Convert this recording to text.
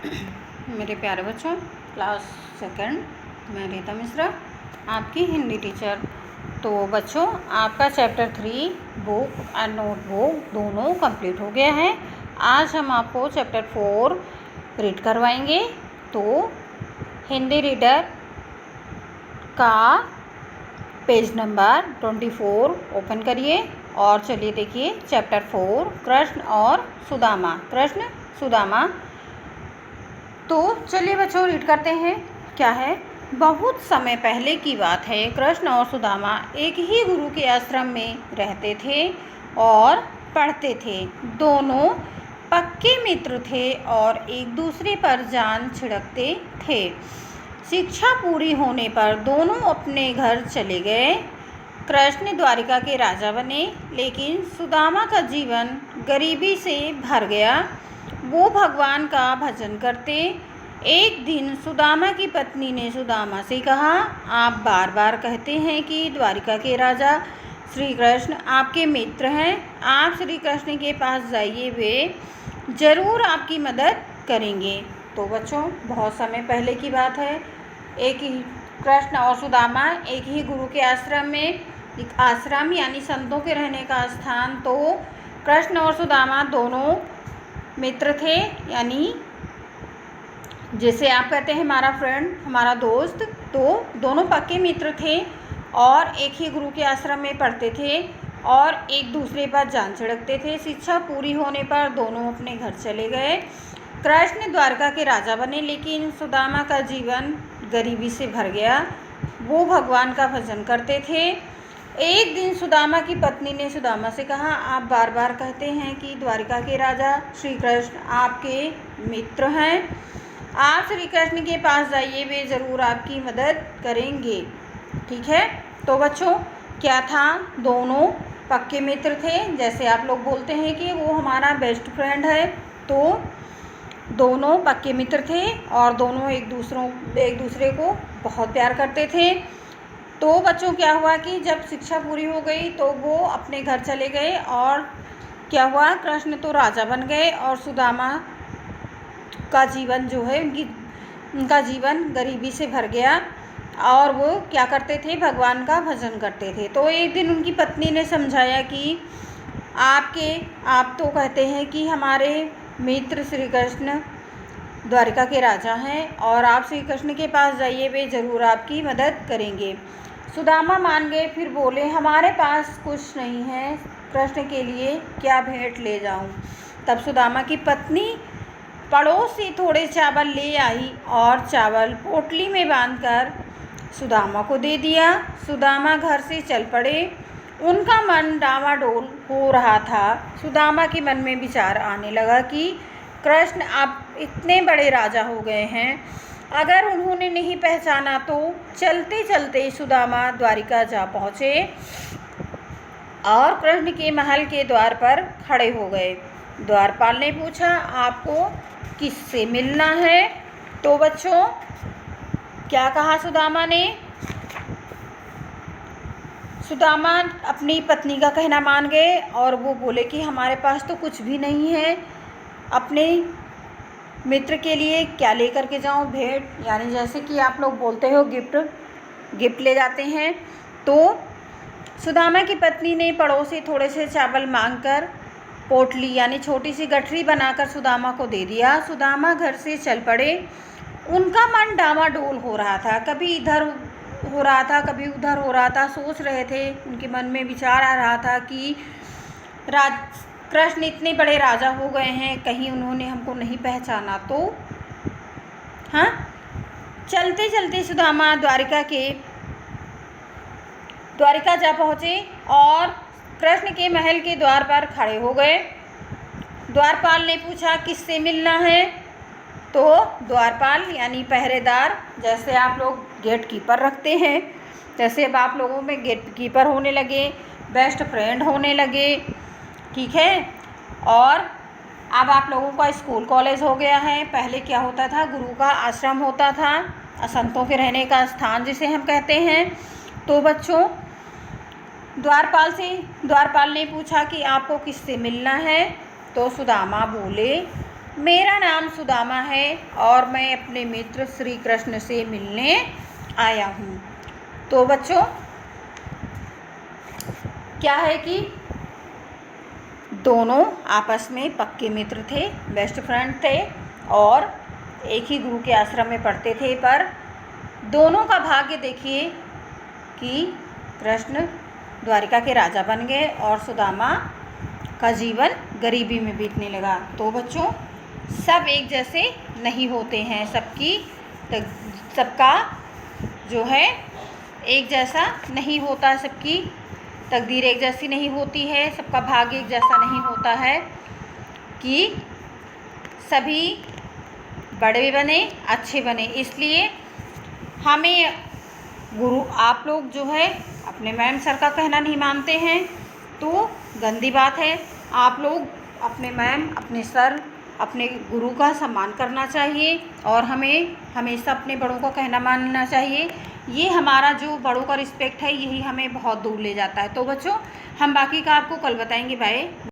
मेरे प्यारे बच्चों, क्लास सेकंड, मैं रीता मिश्रा, आपकी हिंदी टीचर। तो बच्चों, आपका चैप्टर 3 बुक और नोटबुक दोनों कंप्लीट हो गया है। आज हम आपको चैप्टर 4 रीड करवाएंगे। तो हिंदी रीडर का पेज नंबर 24 ओपन करिए और चलिए देखिए चैप्टर 4 कृष्ण और सुदामा। कृष्ण सुदामा। तो चलिए बच्चों रीड करते हैं। क्या है? बहुत समय पहले की बात है। कृष्ण और सुदामा एक ही गुरु के आश्रम में रहते थे और पढ़ते थे। दोनों पक्के मित्र थे और एक दूसरे पर जान छिड़कते थे। शिक्षा पूरी होने पर दोनों अपने घर चले गए। कृष्ण द्वारिका के राजा बने, लेकिन सुदामा का जीवन गरीबी से भर गया। वो भगवान का भजन करते। एक दिन सुदामा की पत्नी ने सुदामा से कहा, आप बार बार कहते हैं कि द्वारिका के राजा श्री कृष्ण आपके मित्र हैं। आप श्री कृष्ण के पास जाइए, वे ज़रूर आपकी मदद करेंगे। तो बच्चों, बहुत समय पहले की बात है। एक ही कृष्ण और सुदामा एक ही गुरु के आश्रम में, एक आश्रम यानी संतों के रहने का स्थान। तो कृष्ण और सुदामा दोनों मित्र थे, यानी जैसे आप कहते हैं हमारा फ्रेंड, हमारा दोस्त। तो दोनों पक्के मित्र थे और एक ही गुरु के आश्रम में पढ़ते थे और एक दूसरे पर जान छिड़कते थे। शिक्षा पूरी होने पर दोनों अपने घर चले गए। कृष्ण द्वारका के राजा बने, लेकिन सुदामा का जीवन गरीबी से भर गया। वो भगवान का भजन करते थे। एक दिन सुदामा की पत्नी ने सुदामा से कहा, आप बार बार कहते हैं कि द्वारिका के राजा श्री कृष्ण आपके मित्र हैं। आप श्री कृष्ण के पास जाइए, वे ज़रूर आपकी मदद करेंगे। ठीक है। तो बच्चों, क्या था? दोनों पक्के मित्र थे। जैसे आप लोग बोलते हैं कि वो हमारा बेस्ट फ्रेंड है, तो दोनों पक्के मित्र थे और दोनों एक दूसरे को बहुत प्यार करते थे। तो बच्चों, क्या हुआ कि जब शिक्षा पूरी हो गई तो वो अपने घर चले गए और क्या हुआ, कृष्ण तो राजा बन गए और सुदामा का जीवन जो है, उनका जीवन गरीबी से भर गया और वो क्या करते थे, भगवान का भजन करते थे। तो एक दिन उनकी पत्नी ने समझाया कि आप तो कहते हैं कि हमारे मित्र श्री कृष्ण द्वारिका के राजा हैं और आप श्री कृष्ण के पास जाइए, वे ज़रूर आपकी मदद करेंगे। सुदामा मान गए। फिर बोले, हमारे पास कुछ नहीं है, कृष्ण के लिए क्या भेंट ले जाऊं। तब सुदामा की पत्नी पड़ोस से थोड़े चावल ले आई और चावल पोटली में बांधकर सुदामा को दे दिया। सुदामा घर से चल पड़े। उनका मन डामाडोल हो रहा था। सुदामा के मन में विचार आने लगा कि कृष्ण अब इतने बड़े राजा हो गए हैं, अगर उन्होंने नहीं पहचाना तो। चलते चलते सुदामा द्वारिका जा पहुँचे और कृष्ण के महल के द्वार पर खड़े हो गए। द्वारपाल ने पूछा, आपको किससे मिलना है? तो बच्चों, क्या कहा सुदामा ने? सुदामा अपनी पत्नी का कहना मान गए और वो बोले कि हमारे पास तो कुछ भी नहीं है, अपने मित्र के लिए क्या लेकर के जाऊं भेंट, यानी जैसे कि आप लोग बोलते हो गिफ्ट ले जाते हैं। तो सुदामा की पत्नी ने पड़ोस से थोड़े से चावल मांगकर पोटली यानी छोटी सी गठरी बनाकर सुदामा को दे दिया। सुदामा घर से चल पड़े। उनका मन डामाडोल हो रहा था, कभी इधर हो रहा था, कभी उधर हो रहा था। सोच रहे थे, उनके मन में विचार आ रहा था कि कृष्ण इतने बड़े राजा हो गए हैं, कहीं उन्होंने हमको नहीं पहचाना तो। हाँ, चलते चलते सुदामा द्वारिका जा पहुँचे और कृष्ण के महल के द्वार पर खड़े हो गए। द्वारपाल ने पूछा, किससे मिलना है? तो द्वारपाल यानी पहरेदार, जैसे आप लोग गेट कीपर रखते हैं, जैसे अब आप लोगों में गेट कीपर होने लगे, बेस्ट फ्रेंड होने लगे। ठीक है। और अब आप लोगों का स्कूल कॉलेज हो गया है। पहले क्या होता था, गुरु का आश्रम होता था, संतों के रहने का स्थान जिसे हम कहते हैं। तो बच्चों, द्वारपाल ने पूछा कि आपको किससे मिलना है? तो सुदामा बोले, मेरा नाम सुदामा है और मैं अपने मित्र श्री कृष्ण से मिलने आया हूँ। तो बच्चों क्या है कि दोनों आपस में पक्के मित्र थे, बेस्ट फ्रेंड थे और एक ही गुरु के आश्रम में पढ़ते थे। पर दोनों का भाग्य देखिए कि कृष्ण द्वारिका के राजा बन गए और सुदामा का जीवन गरीबी में बीतने लगा। तो बच्चों सब एक जैसे नहीं होते हैं, सबका जो है एक जैसा नहीं होता, सबकी तकदीर एक जैसी नहीं होती है, सबका भाग्य एक जैसा नहीं होता है कि सभी बड़े बने अच्छे बने। इसलिए हमें गुरु आप लोग जो है अपने मैम सर का कहना नहीं मानते हैं तो गंदी बात है। आप लोग अपने मैम, अपने सर, अपने गुरु का सम्मान करना चाहिए और हमें हमेशा अपने बड़ों का कहना मानना चाहिए। ये हमारा जो बड़ों का रिस्पेक्ट है यही हमें बहुत दूर ले जाता है। तो बच्चों हम बाकी का आपको कल बताएंगे। बाय।